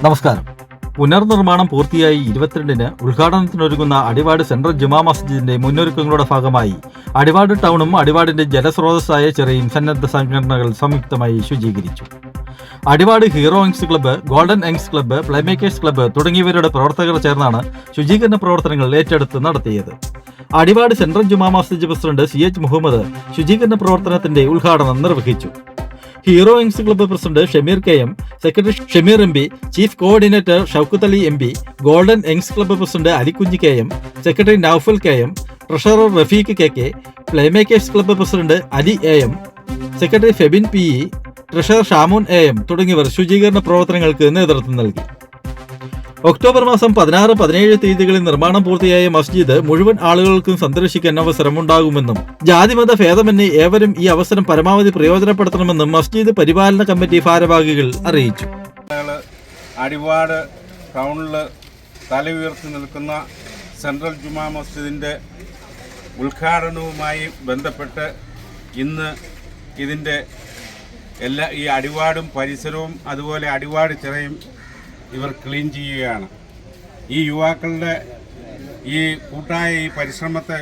നമസ്കാരം. പുനർനിർമ്മാണം പൂർത്തിയായി 22-ന് ഉദ്ഘാടനത്തിനൊരുങ്ങുന്ന അടിവാട് സെൻട്രൽ ജുമാ മസ്ജിദിന്റെ മുന്നൊരുക്കങ്ങളുടെ ഭാഗമായി അടിവാട് ടൗണും അടിവാടിന്റെ ജലസ്രോതസ്സായ ചെറിയും സന്നദ്ധ സംഘടനകൾ സംയുക്തമായി ശുചീകരിച്ചു. Adivad hero youngs club, golden youngs club, playmakers club തുടങ്ങിയവരുടെ പ്രവർത്തകർ ചേർന്നാണ് ശുചീകരണ പ്രവർത്തനങ്ങൾ ഏറ്റെടുത്ത് നടത്തിയത്. Adivad central Juma Masjid president CH Muhammad ശുചീകരണ പ്രവർത്തനത്തിന്റെ ഉദ്ഘാടനം നിർവഹിച്ചു. Hero youngs club president Shameer KM, secretary Shameer MB, chief coordinator Shoukath Ali MB, golden youngs club president Alikunji KM, secretary Noufal KM, treasurer Rafeeq KK, playmakers club president Ali AM, secretary Febin PE, treasurer Shamon AM തുടങ്ങിയവർ ശുചീകരണ പ്രവർത്തനങ്ങൾക്ക് നേതൃത്വം നൽകി. ഒക്ടോബർ മാസം 16, 17 തീയതികളിൽ നിർമ്മാണം പൂർത്തിയായ മസ്ജിദ് മുഴുവൻ ആളുകൾക്കും സന്ദർശിക്കാൻ അവസരമുണ്ടാകുമെന്നും ജാതിമത ഭേദമന്യേ ഏവരും ഈ അവസരം പരമാവധി പ്രയോജനപ്പെടുത്തണമെന്നും മസ്ജിദ് പരിപാലന കമ്മിറ്റി ഭാരവാഹികൾ അറിയിച്ചു. അടിവാട് ടൗണിൽ തല ഉയർത്തി നിൽക്കുന്ന സെൻട്രൽ ജുമാ മസ്ജിദിൻ്റെ ഉദ്ഘാടനവുമായി ബന്ധപ്പെട്ട് ഇന്ന് ഇതിൻ്റെ ഈ അടിവാടും പരിസരവും അതുപോലെ അടിവാട് ചിറയും ഇവർ ക്ലീൻ ചെയ്യുകയാണ്. ഈ യുവാക്കളുടെ ഈ കൂട്ടായ ഈ പരിശ്രമത്തെ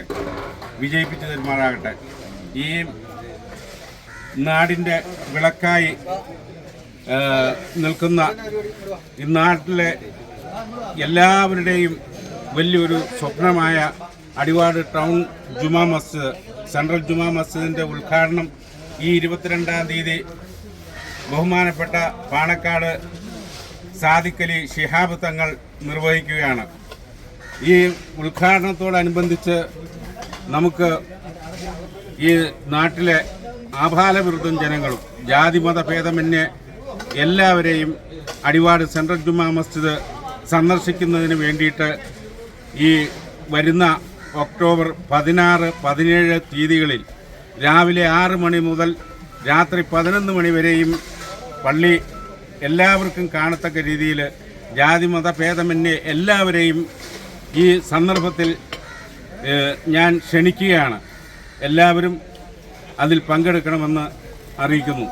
വിജയിപ്പിച്ചു തരുമാറാകട്ടെ. ഈ നാടിൻ്റെ വിളക്കായി നിൽക്കുന്ന ഈ നാട്ടിലെ എല്ലാവരുടെയും വലിയൊരു സ്വപ്നമായ അടിവാട് ടൗൺ ജുമാ മസ്ജിദ്, സെൻട്രൽ ജുമാ മസ്ജിദിൻ്റെ ഉദ്ഘാടനം ഈ 22-ാം തീയതി ബഹുമാനപ്പെട്ട പാണക്കാട് സാദിഖ് അലി ശിഹാബ് തങ്ങൾ നിർവഹിക്കുകയാണ്. ഈ ഉദ്ഘാടനത്തോടനുബന്ധിച്ച് നമുക്ക് ഈ നാട്ടിലെ ആഭാലവിരുദ്ധം ജനങ്ങളും ജാതിമത ഭേദമന്യേ എല്ലാവരെയും അടിവാട് സെൻട്രൽ ജുമാ മസ്ജിദ് സന്ദർശിക്കുന്നതിന് വേണ്ടിയിട്ട് ഈ വരുന്ന ഒക്ടോബർ 16, 17 തീയതികളിൽ രാവിലെ 6 മണി മുതൽ രാത്രി 11 മണി വരെയും പള്ളി എല്ലാവർക്കും കാണത്തക്ക രീതിയിൽ ജാതിമത ഭേദമന്യേ എല്ലാവരെയും ഈ സന്ദർഭത്തിൽ ഞാൻ ക്ഷണിക്കുകയാണ്. എല്ലാവരും അതിൽ പങ്കെടുക്കണമെന്ന് അറിയിക്കുന്നു.